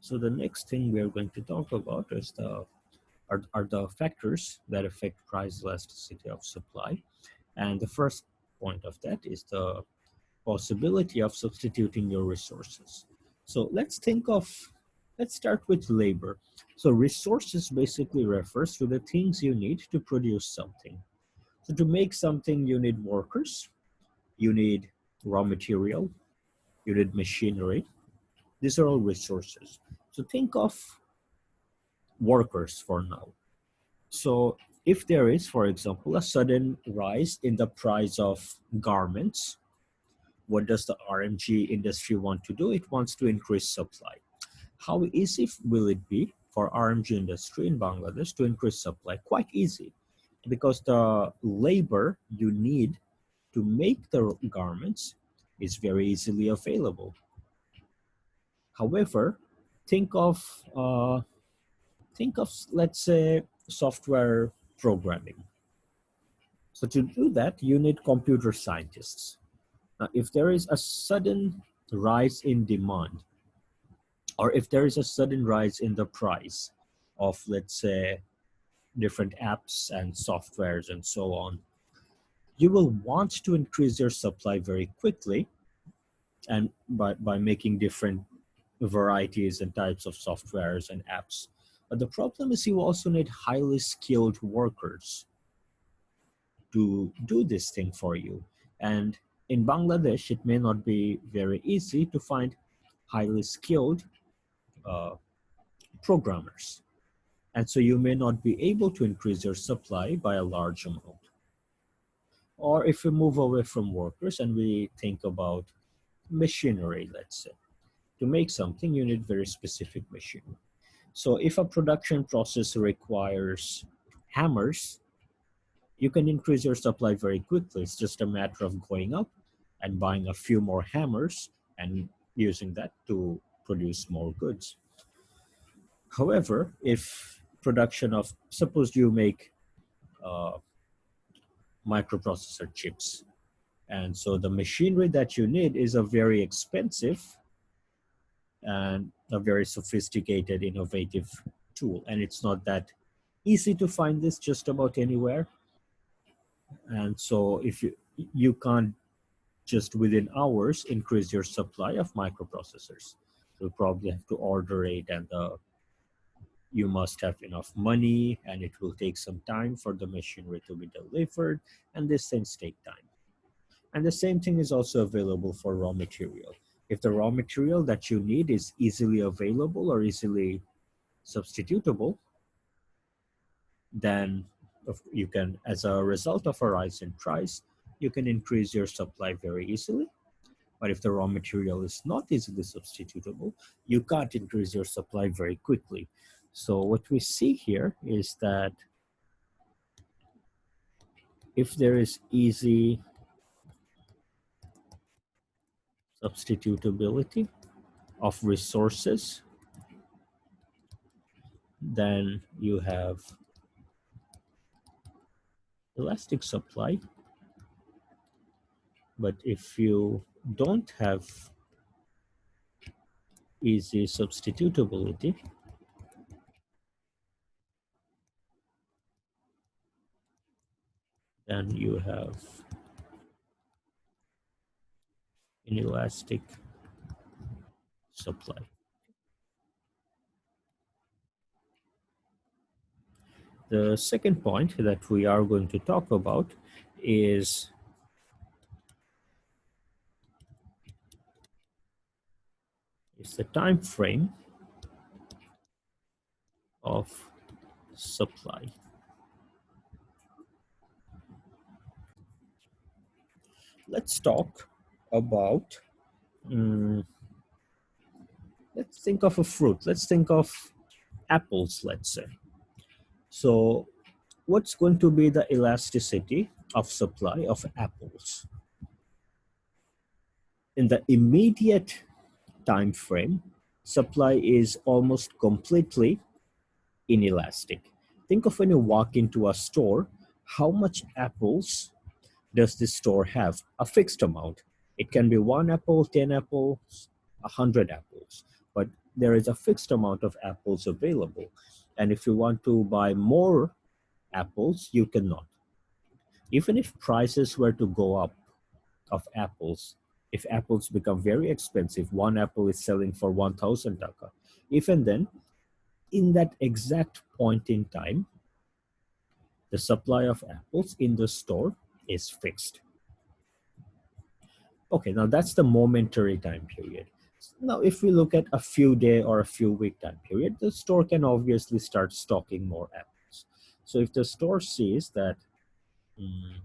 So the next thing we are going to talk about is are the factors that affect price elasticity of supply. And the first point of that is the possibility of substituting your resources. So let's start with labor. So resources basically refers to the things you need to produce something. So to make something, you need workers, you need raw material, you need machinery. These are all resources. So think of workers for now. So if there is, for example, a sudden rise in the price of garments, what does the RMG industry want to do? It wants to increase supply. How easy will it be for RMG industry in Bangladesh to increase supply? Quite easy, because the labor you need to make the garments is very easily available. However, think of let's say software programming. So to do that, you need computer scientists. Now, if there is a sudden rise in demand, or if there is a sudden rise in the price of, let's say, different apps and softwares and so on, you will want to increase your supply very quickly, and by making different varieties and types of softwares and apps. But the problem is you also need highly skilled workers to do this thing for you. And in Bangladesh, it may not be very easy to find highly skilled uh, programmers. And so you may not be able to increase your supply by a large amount. Or if we move away from workers and we think about machinery, let's say, to make something, you need very specific machinery. So if a production process requires hammers, you can increase your supply very quickly. It's just a matter of going up and buying a few more hammers and using that to produce more goods. However, if production of, suppose you make uh, microprocessor chips, and so the machinery that you need is a very expensive and a very sophisticated, innovative tool. And it's not that easy to find this just about anywhere. And so if you can't just within hours increase your supply of microprocessors. You'll probably have to order it, and you must have enough money, and it will take some time for the machinery to be delivered, and these things take time. And the same thing is also available for raw material. If the raw material that you need is easily available or easily substitutable, then you can, as a result of a rise in price, you can increase your supply very easily. But if the raw material is not easily substitutable, you can't increase your supply very quickly. So what we see here is that if there is easy substitutability of resources, then you have elastic supply. But if you don't have easy substitutability, then you have inelastic supply. The second point that we are going to talk about is the time frame of supply. Let's talk about, let's think of a fruit. Let's think of apples, let's say. So what's going to be the elasticity of supply of apples? In the immediate time frame, supply is almost completely inelastic. Think of when you walk into a store, how much apples does this store have? A fixed amount. It can be 1 apple, 10 apples, 100 apples. But there is a fixed amount of apples available. And if you want to buy more apples, you cannot. Even if prices were to go up of apples, if apples become very expensive, one apple is selling for 1,000 taka. Even then, in that exact point in time, the supply of apples in the store is fixed. Okay, now that's the momentary time period. Now, if we look at a few day or a few week time period, the store can obviously start stocking more apples. So if the store sees that mm,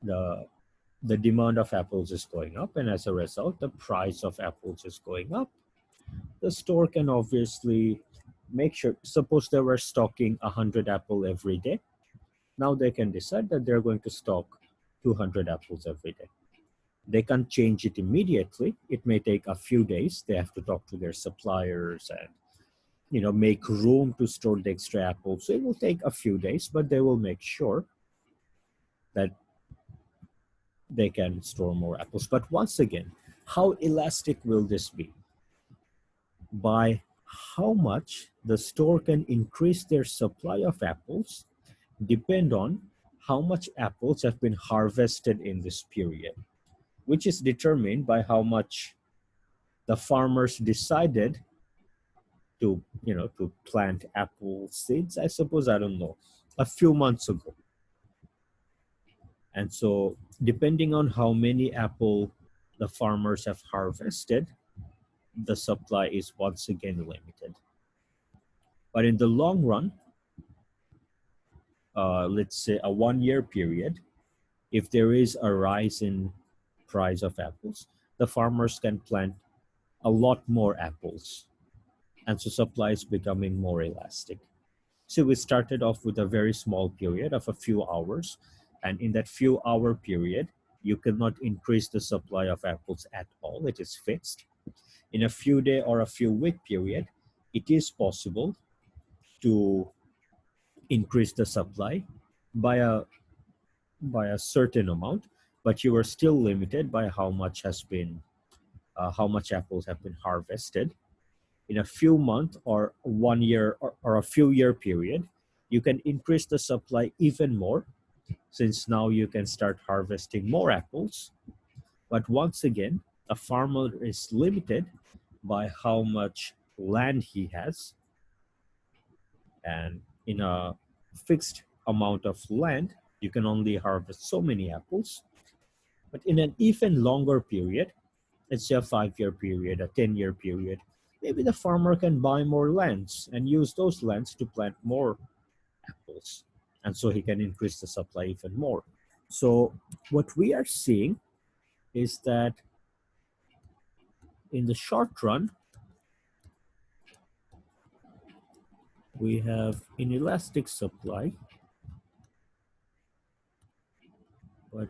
the the demand of apples is going up, and as a result the price of apples is going up, the store can obviously make sure, suppose they were stocking 100 apple every day, now they can decide that they're going to stock 200 apples every day. They can't change it immediately. It may take a few days. They have to talk to their suppliers and make room to store the extra apples. So it will take a few days, but they will make sure that they can store more apples. But once again, how elastic will this be? By how much the store can increase their supply of apples depend on how much apples have been harvested in this period, which is determined by how much the farmers decided to plant apple seeds, I suppose, I don't know, a few months ago. And so depending on how many apple the farmers have harvested, the supply is once again limited. But in the long run, let's say a 1 year period, if there is a rise in price of apples, the farmers can plant a lot more apples. And so supply is becoming more elastic. So we started off with a very small period of a few hours. And in that few hour period, you cannot increase the supply of apples at all. It is fixed. In a few day or a few week period, it is possible to increase the supply by a certain amount, but you are still limited by how much apples have been harvested. In a few month or 1 year or a few year period, you can increase the supply even more, since now you can start harvesting more apples. But once again, a farmer is limited by how much land he has, and in a fixed amount of land, you can only harvest so many apples. But in an even longer period, let's say a 5 year period, a 10 year period, maybe the farmer can buy more lands and use those lands to plant more apples. And so he can increase the supply even more. So what we are seeing is that in the short run, we have inelastic supply, but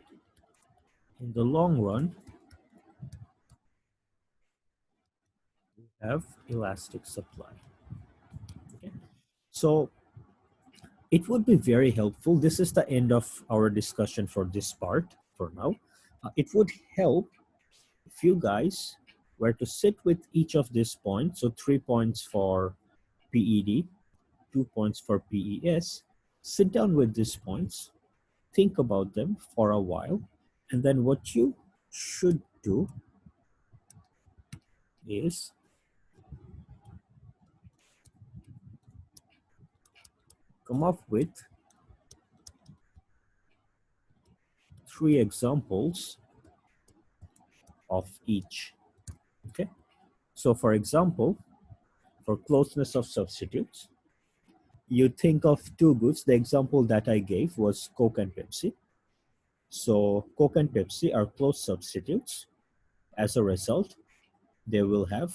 in the long run, we have elastic supply. Okay? So it would be very helpful. This is the end of our discussion for this part for now. It would help if you guys were to sit with each of these points, so 3 points for PED, 2 points for PES, sit down with these points, think about them for a while, and then what you should do is come up with 3 examples of each. Okay, so for example, for closeness of substitutes, you think of 2 goods. The example that I gave was Coke and Pepsi. So Coke and Pepsi are close substitutes. As a result, they will have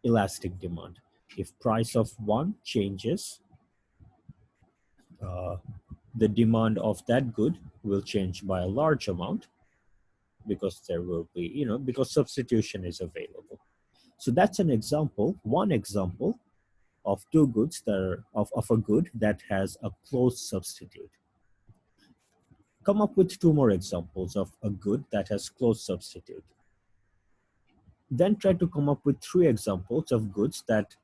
elastic demand. If price of one changes, uh, the demand of that good will change by a large amount, because there will be, because substitution is available. So that's an example, one example of 2 goods that are of a good that has a close substitute. Come up with 2 more examples of a good that has close substitute. Then try to come up with three examples of goods that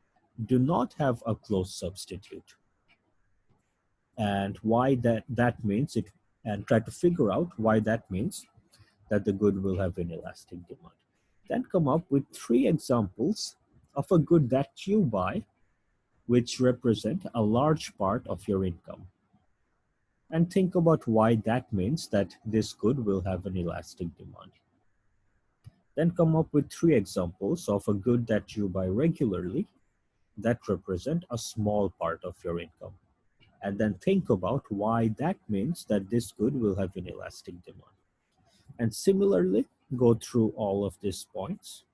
do not have a close substitute, and why that means it, and try to figure out why that means that the good will have inelastic demand. Then come up with three examples of a good that you buy which represent a large part of your income, and think about why that means that this good will have an elastic demand. Then come up with three examples of a good that you buy regularly that represent a small part of your income, and then think about why that means that this good will have an elastic demand. And similarly, go through all of these points.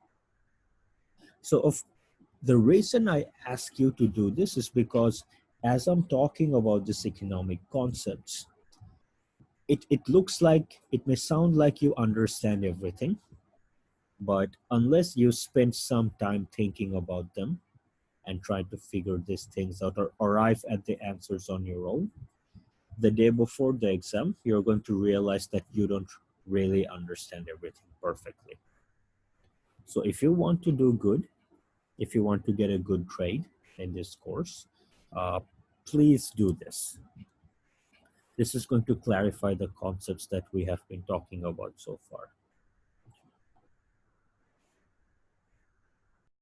So of the reason I ask you to do this is because as I'm talking about these economic concepts, it looks like, it may sound like you understand everything, but unless you spend some time thinking about them and try to figure these things out or arrive at the answers on your own, the day before the exam, you're going to realize that you don't really understand everything perfectly. So if you want to do good, if you want to get a good grade in this course, uh, please do this. This is going to clarify the concepts that we have been talking about so far.